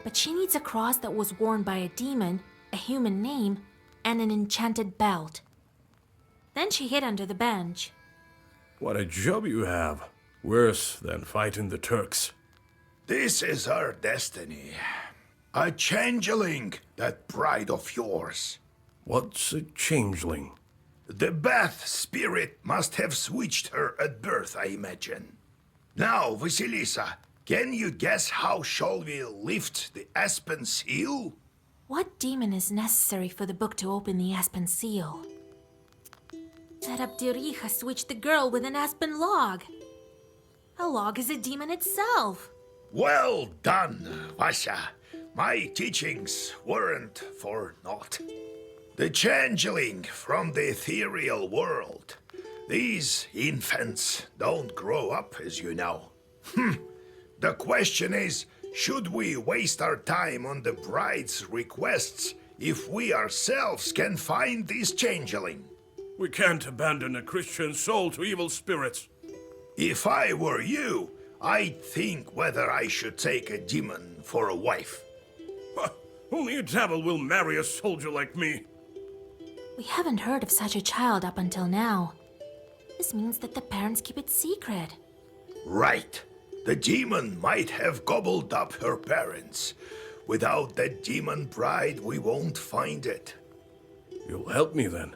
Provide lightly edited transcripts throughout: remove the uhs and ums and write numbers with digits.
but she needs a cross that was worn by a demon, a human name, and an enchanted belt. Then she hid under the bench. What a job you have. Worse than fighting the Turks. This is our destiny. A changeling, that bride of yours. What's a changeling? The Bath spirit must have switched her at birth, I imagine. Now, Vasilisa, can you guess how shall we lift the aspen seal? What demon is necessary for the book to open the aspen seal? That Abdirija switched the girl with an aspen log. A log is a demon itself. Well done, Vasya. My teachings weren't for naught. The changeling from the ethereal world. These infants don't grow up, as you know. The question is, should we waste our time on the bride's requests if we ourselves can find this changeling? We can't abandon a Christian soul to evil spirits. If I were you, I'd think whether I should take a demon for a wife. Only a devil will marry a soldier like me. We haven't heard of such a child up until now. This means that the parents keep it secret. Right. The demon might have gobbled up her parents. Without that demon bride, we won't find it. You'll help me then?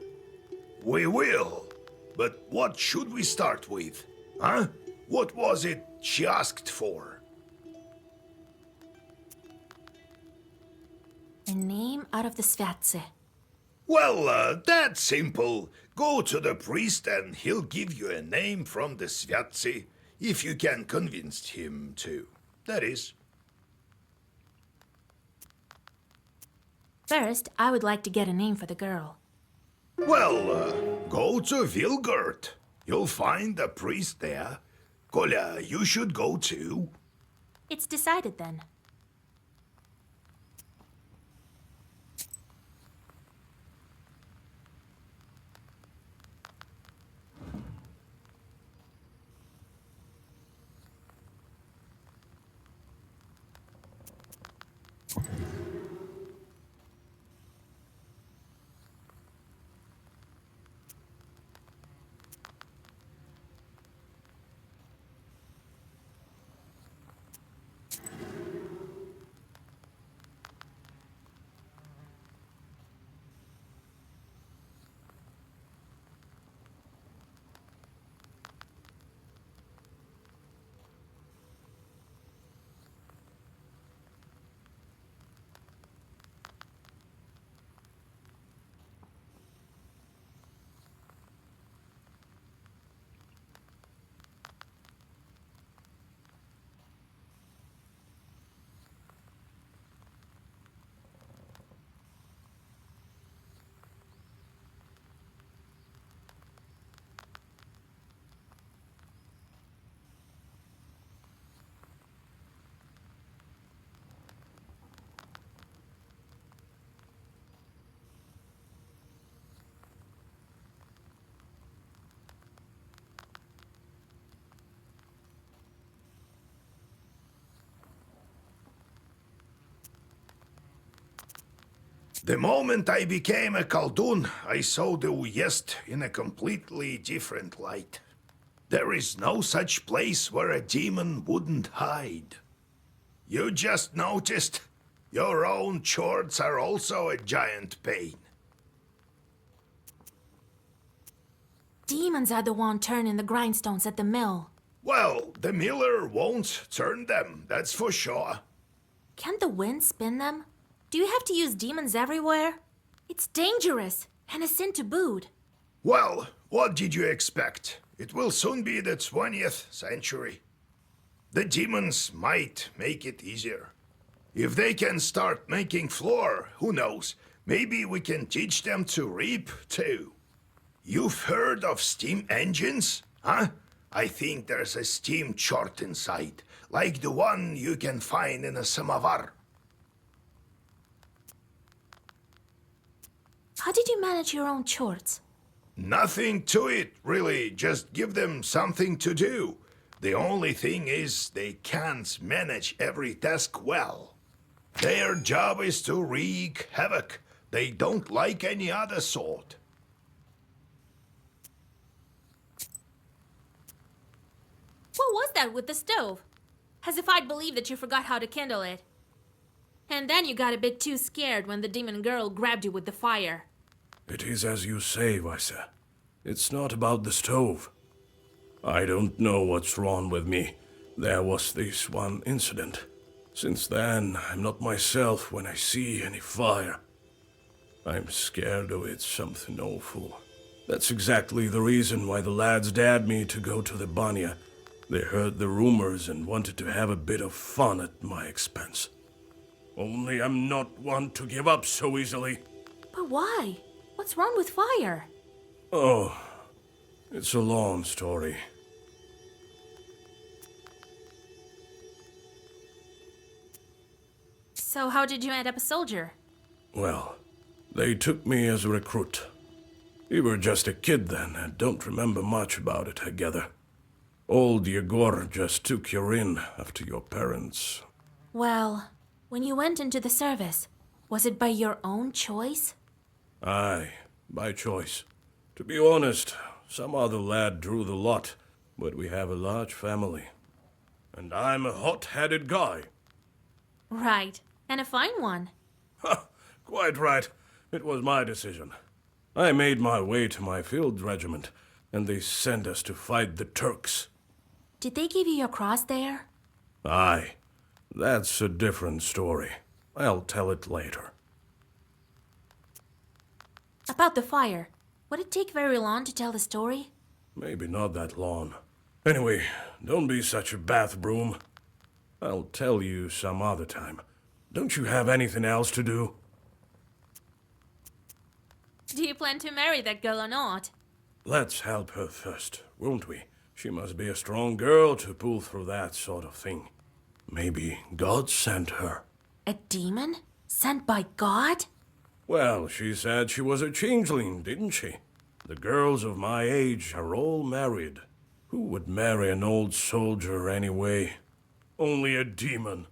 We will. But what should we start with? Huh? What was it she asked for? A name out of the Svyatse. Well, that's simple. Go to the priest and he'll give you a name from the Svyatse, if you can convince him to. That is. First, I would like to get a name for the girl. Well, go to Vilgurt. You'll find a priest there. Kolya, you should go too. It's decided then. The moment I became a Khaldun, I saw the Uyezd in a completely different light. There is no such place where a demon wouldn't hide. You just noticed? Your own chords are also a giant pain. Demons are the one turning the grindstones at the mill. Well, the miller won't turn them, that's for sure. Can't the wind spin them? Do you have to use demons everywhere? It's dangerous, and a sin to boot. Well, what did you expect? It will soon be the 20th century. The demons might make it easier. If they can start making flour, who knows? Maybe we can teach them to reap, too. You've heard of steam engines, huh? I think there's a steam chart inside, like the one you can find in a samovar. How did you manage your own chords? Nothing to it, really. Just give them something to do. The only thing is they can't manage every task well. Their job is to wreak havoc. They don't like any other sort. What was that with the stove? As if I'd believe that you forgot how to kindle it. And then you got a bit too scared when the demon girl grabbed you with the fire. It is as you say, Vaisa. It's not about the stove. I don't know what's wrong with me. There was this one incident. Since then, I'm not myself when I see any fire. I'm scared of it, something awful. That's exactly the reason why the lads dared me to go to the banya. They heard the rumors and wanted to have a bit of fun at my expense. Only I'm not one to give up so easily. But why? What's wrong with fire? Oh, it's a long story. So how did you end up a soldier? Well, they took me as a recruit. You were just a kid then and don't remember much about it, I gather. Old Yegor just took you in after your parents. Well, when you went into the service, was it by your own choice? Aye, by choice. To be honest, some other lad drew the lot, but we have a large family. And I'm a hot-headed guy. Right, and a fine one. Ha! Quite right. It was my decision. I made my way to my field regiment, and they sent us to fight the Turks. Did they give you your cross there? Aye, that's a different story. I'll tell it later. About the fire, would it take very long to tell the story? Maybe not that long. Anyway, don't be such a bath broom. I'll tell you some other time. Don't you have anything else to do? Do you plan to marry that girl or not? Let's help her first, won't we? She must be a strong girl to pull through that sort of thing. Maybe God sent her. A demon? Sent by God? Well, she said she was a changeling, didn't she? The girls of my age are all married. Who would marry an old soldier anyway? Only a demon.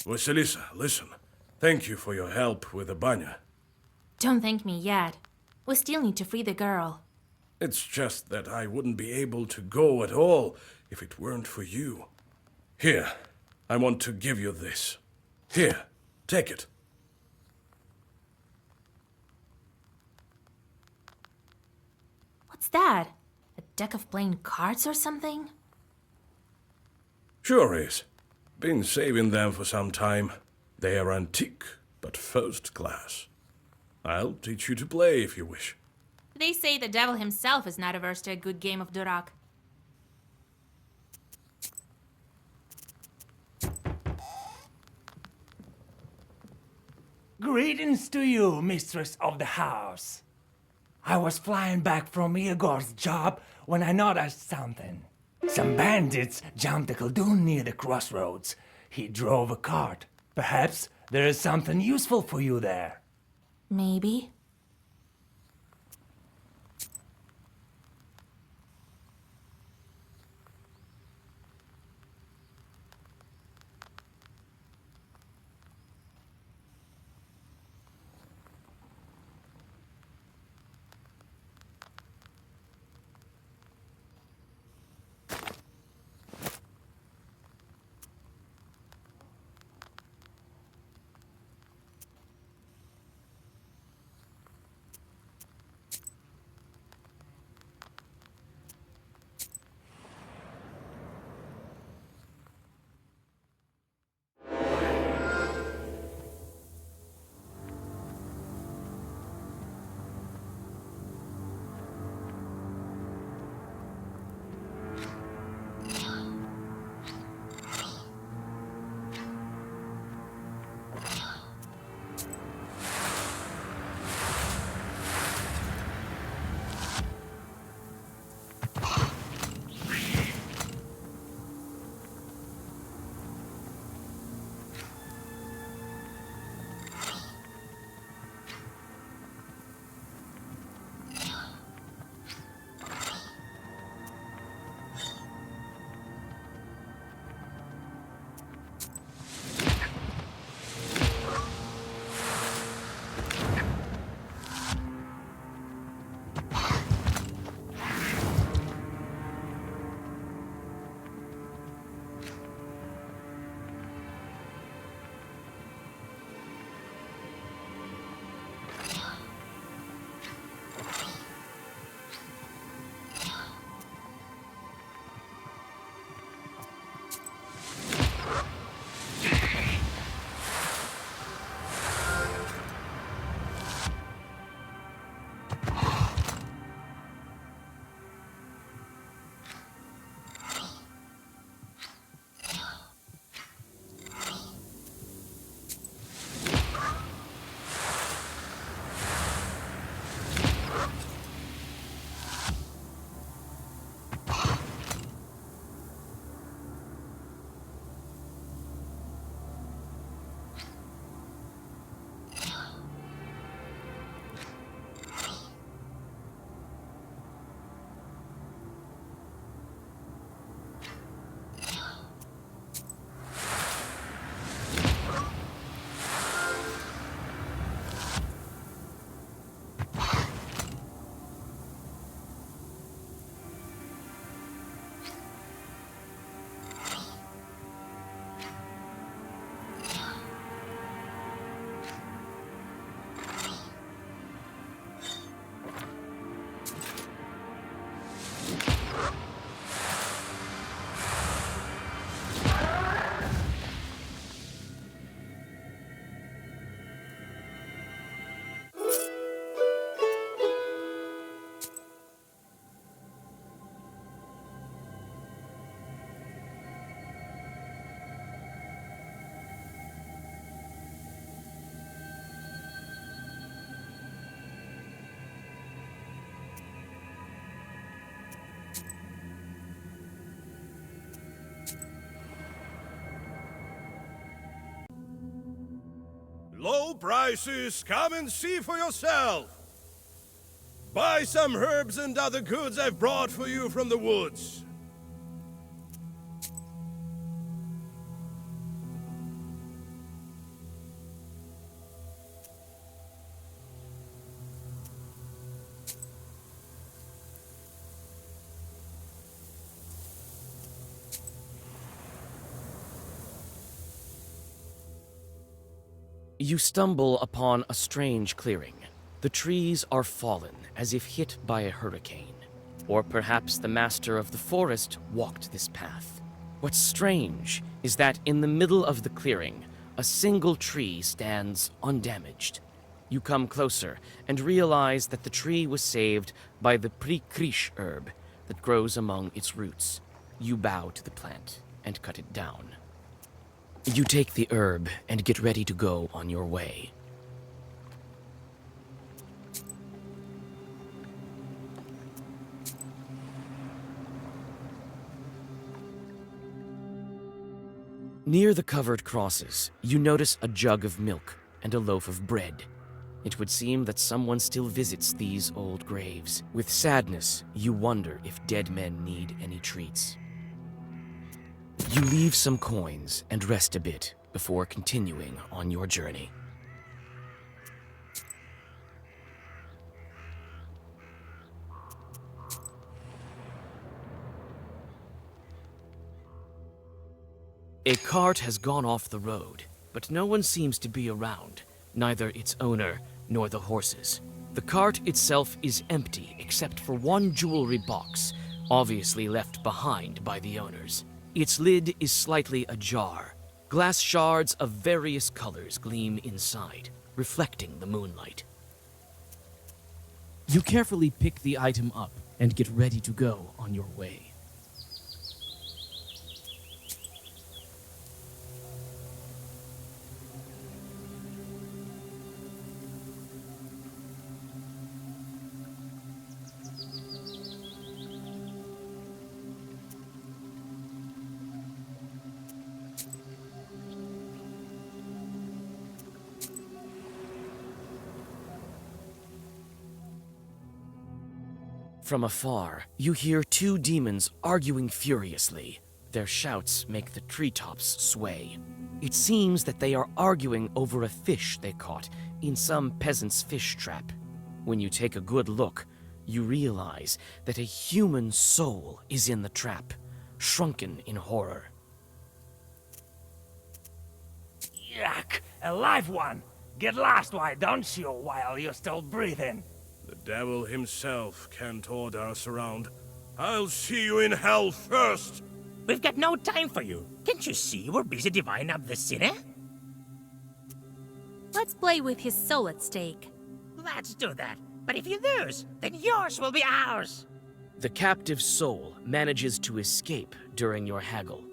Vasilisa, listen. Thank you for your help with the banya. Don't thank me yet. We still need to free the girl. It's just that I wouldn't be able to go at all if it weren't for you. Here, I want to give you this. Here, take it. What's that? A deck of playing cards or something? Sure is. Been saving them for some time. They are antique, but first class. I'll teach you to play if you wish. They say the devil himself is not averse to a good game of durak. Greetings to you, mistress of the house. I was flying back from Igor's job when I noticed something. Some bandits jumped a Khaldun near the crossroads. He drove a cart. Perhaps there is something useful for you there. Maybe. Low prices, come and see for yourself. Buy some herbs and other goods I've brought for you from the woods. You stumble upon a strange clearing. The trees are fallen as if hit by a hurricane. Or perhaps the master of the forest walked this path. What's strange is that in the middle of the clearing, a single tree stands undamaged. You come closer and realize that the tree was saved by the prikrish herb that grows among its roots. You bow to the plant and cut it down. You take the herb and get ready to go on your way. Near the covered crosses, you notice a jug of milk and a loaf of bread. It would seem that someone still visits these old graves. With sadness, you wonder if dead men need any treats. You leave some coins and rest a bit before continuing on your journey. A cart has gone off the road, but no one seems to be around, neither its owner nor the horses. The cart itself is empty except for one jewelry box, obviously left behind by the owners. Its lid is slightly ajar. Glass shards of various colors gleam inside, reflecting the moonlight. You carefully pick the item up and get ready to go on your way. From afar, you hear two demons arguing furiously. Their shouts make the treetops sway. It seems that they are arguing over a fish they caught in some peasant's fish trap. When you take a good look, you realize that a human soul is in the trap, shrunken in horror. Yuck! A live one! Get lost, why don't you, while you're still breathing? The devil himself can't order us around. I'll see you in hell first! We've got no time for you. Can't you see we're busy dividing up the sinner? Let's play with his soul at stake. Let's do that. But if you lose, then yours will be ours. The captive soul manages to escape during your haggle.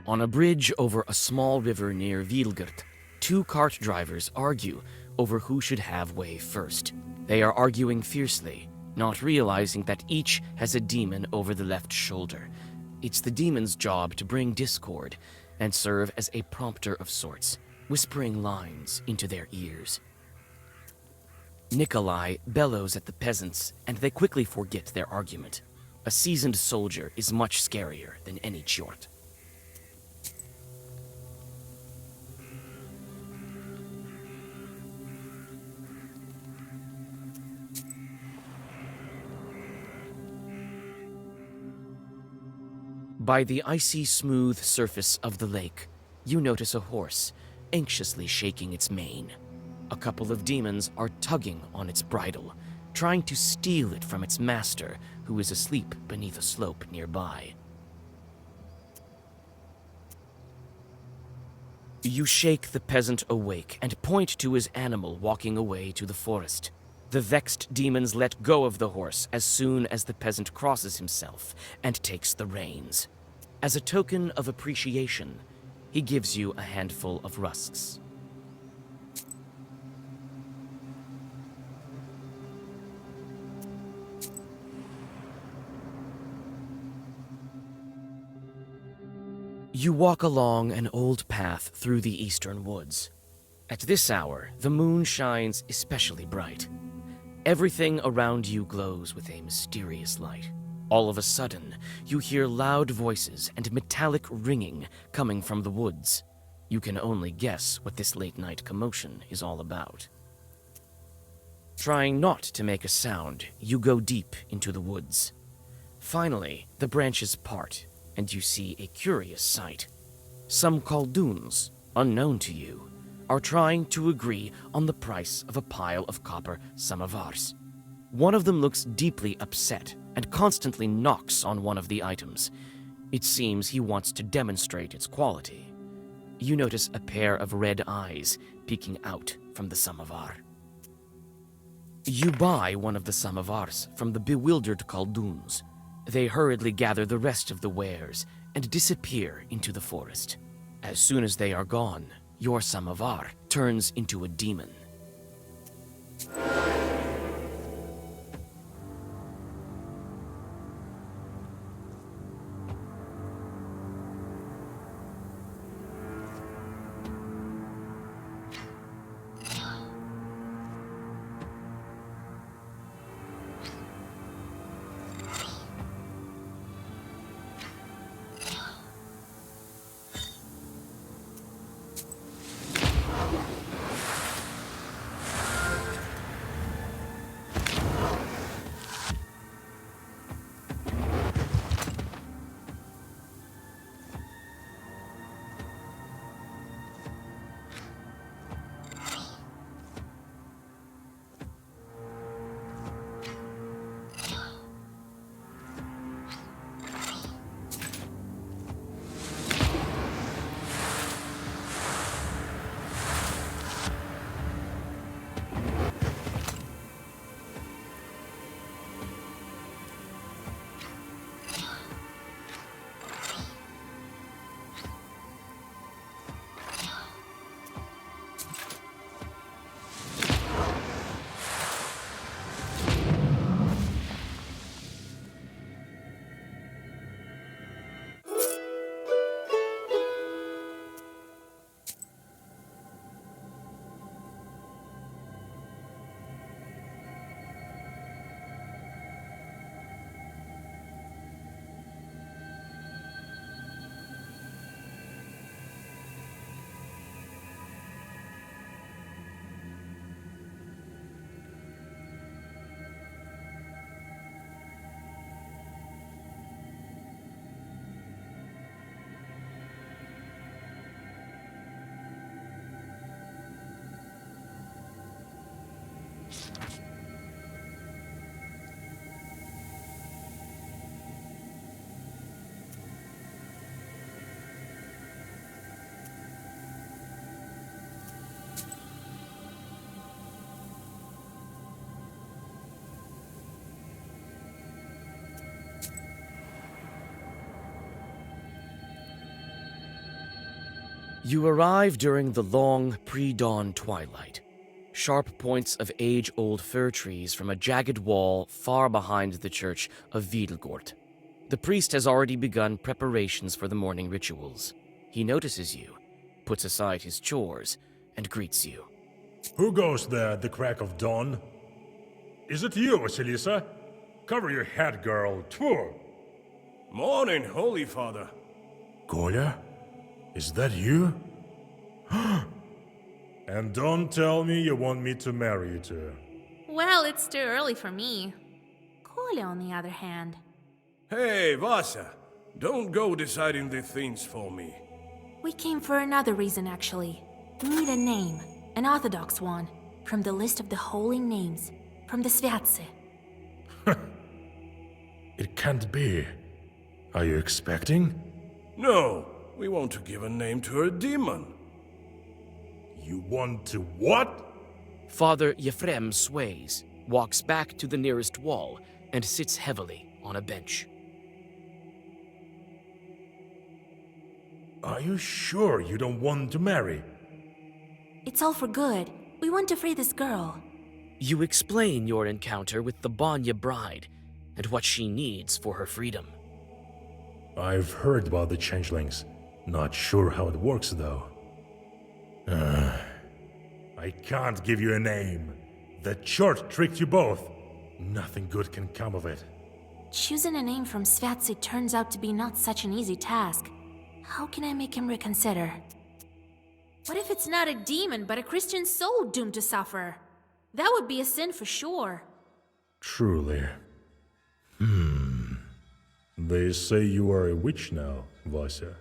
On a bridge over a small river near Vilgert, two cart drivers argue over who should have way first. They are arguing fiercely, not realizing that each has a demon over the left shoulder. It's the demon's job to bring discord and serve as a prompter of sorts, whispering lines into their ears. Nikolai bellows at the peasants, and they quickly forget their argument. A seasoned soldier is much scarier than any Chort. By the icy smooth surface of the lake, you notice a horse, anxiously shaking its mane. A couple of demons are tugging on its bridle, trying to steal it from its master, who is asleep beneath a slope nearby. You shake the peasant awake and point to his animal walking away to the forest. The vexed demons let go of the horse as soon as the peasant crosses himself and takes the reins. As a token of appreciation, he gives you a handful of rusks. You walk along an old path through the eastern woods. At this hour, the moon shines especially bright. Everything around you glows with a mysterious light. All of a sudden, you hear loud voices and metallic ringing coming from the woods. You can only guess what this late-night commotion is all about. Trying not to make a sound, you go deep into the woods. Finally, the branches part, and you see a curious sight. Some Khaldoons, unknown to you, are trying to agree on the price of a pile of copper samovars. One of them looks deeply upset and constantly knocks on one of the items. It seems he wants to demonstrate its quality. You notice a pair of red eyes peeking out from the samovar. You buy one of the samovars from the bewildered Khaldoons. They hurriedly gather the rest of the wares and disappear into the forest. As soon as they are gone, your samovar turns into a demon. You arrive during the long, pre-dawn twilight. Sharp points of age-old fir trees from a jagged wall far behind the church of Wiedelgort. The priest has already begun preparations for the morning rituals. He notices you, puts aside his chores, and greets you. Who goes there at the crack of dawn? Is it you, Vasilisa? Cover your head, girl. Tfu! Morning, Holy Father. Kolya? Is that you? And don't tell me you want me to marry you to. Well, it's too early for me. Kolya, on the other hand. Hey, Vasa. Don't go deciding the things for me. We came for another reason, actually. We need a name, an orthodox one, from the list of the holy names, from the Sviatse. It can't be. Are you expecting? No, we want to give a name to a demon. You want to what? Father Yefrem sways, walks back to the nearest wall, and sits heavily on a bench. Are you sure you don't want to marry? It's all for good. We want to free this girl. You explain your encounter with the Banya bride and what she needs for her freedom. I've heard about the changelings. Not sure how it works, though. I can't give you a name. The church tricked you both. Nothing good can come of it. Choosing a name from Sviatse turns out to be not such an easy task. How can I make him reconsider? What if it's not a demon, but a Christian soul doomed to suffer? That would be a sin for sure. Truly. They say you are a witch now, Vasya.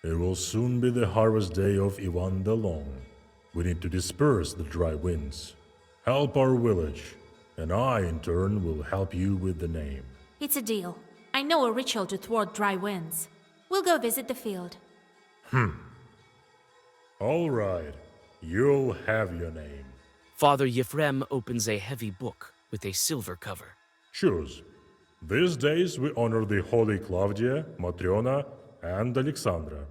It will soon be the harvest day of Ivan the Long. We need to disperse the dry winds. Help our village, and I, in turn, will help you with the name. It's a deal. I know a ritual to thwart dry winds. We'll go visit the field. All right, you'll have your name. Father Yefrem opens a heavy book with a silver cover. Choose. These days we honor the holy Claudia, Matriona, and Alexandra.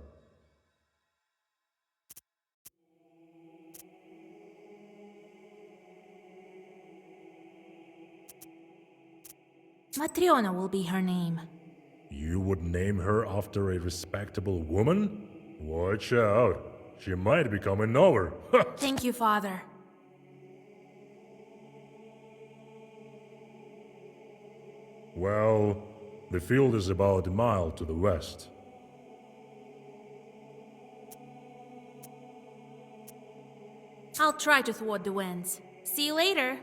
Matriona will be her name. You would name her after a respectable woman? Watch out. She might become a knower. Thank you, Father. Well, the field is about a mile to the west. I'll try to thwart the winds. See you later.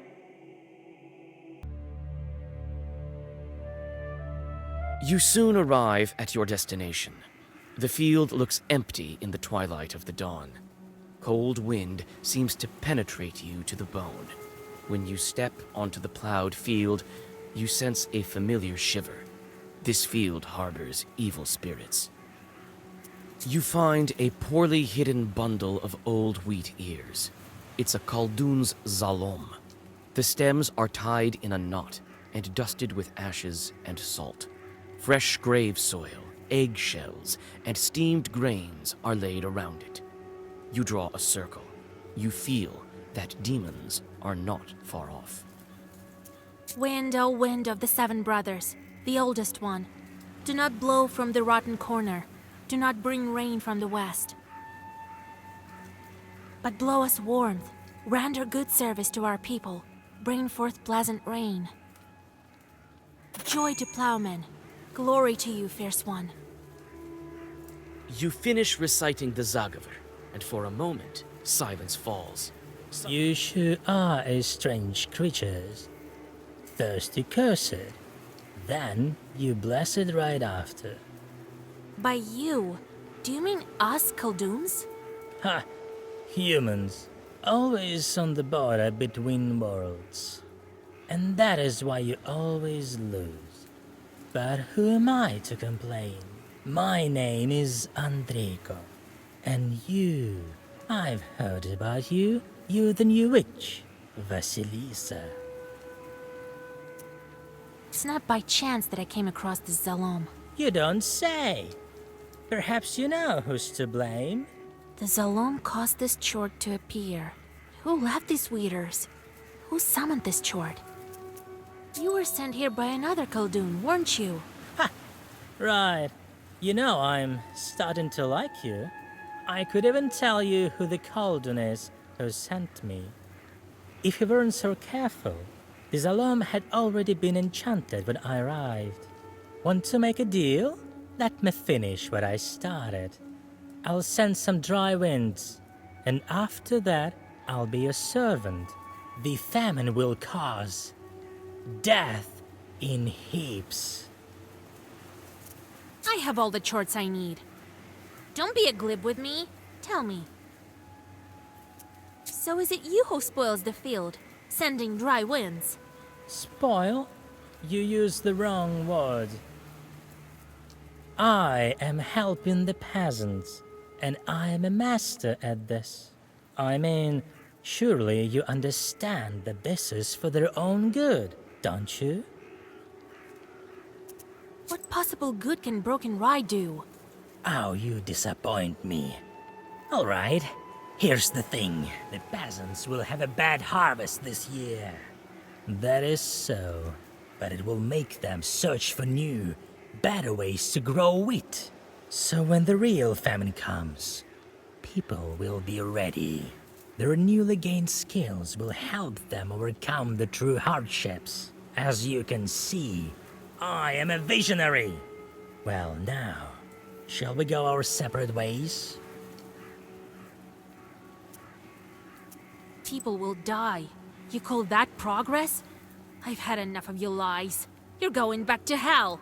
You soon arrive at your destination. The field looks empty in the twilight of the dawn. Cold wind seems to penetrate you to the bone. When you step onto the plowed field, you sense a familiar shiver. This field harbors evil spirits. You find a poorly hidden bundle of old wheat ears. It's a Khaldun's zalom. The stems are tied in a knot and dusted with ashes and salt. Fresh grave soil, eggshells, and steamed grains are laid around it. You draw a circle. You feel that demons are not far off. Wind, O wind of the 7 brothers, the oldest one, do not blow from the rotten corner. Do not bring rain from the west. But blow us warmth, render good service to our people, bring forth pleasant rain. Joy to plowmen, glory to you, fierce one. You finish reciting the Zagaver, and for a moment, silence falls. You sure are a strange creatures. Thirsty cursed. Then you blessed right after. By you, do you mean us Khalduns? Ha! Humans. Always on the border between worlds. And that is why you always lose. But who am I to complain? My name is Andrejko. And you, I've heard about you. You're the new witch, Vasilisa. It's not by chance that I came across this Zalom. You don't say. Perhaps you know who's to blame? The Zalom caused this chord to appear. Who left these weeders? Who summoned this chord? You were sent here by another Khaldun, weren't you? Right. You know, I'm starting to like you. I could even tell you who the Khaldun is who sent me. If you weren't so careful, the Zalom had already been enchanted when I arrived. Want to make a deal? Let me finish what I started. I'll send some dry winds, and after that, I'll be your servant. The famine will cause death in heaps. I have all the chords I need. Don't be a glib with me. Tell me. So is it you who spoils the field, sending dry winds? Spoil? You used the wrong word. I am helping the peasants, and I am a master at this. I mean, surely you understand that this is for their own good, don't you? What possible good can broken rye do? Oh, you disappoint me. All right, here's the thing. The peasants will have a bad harvest this year. That is so, but it will make them search for new, better ways to grow wheat. So when the real famine comes, people will be ready. Their newly gained skills will help them overcome the true hardships. As you can see, I am a visionary. Well, now, shall we go our separate ways? People will die. You call that progress? I've had enough of your lies. You're going back to hell.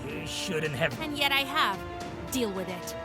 You shouldn't have. And yet I have. Deal with it.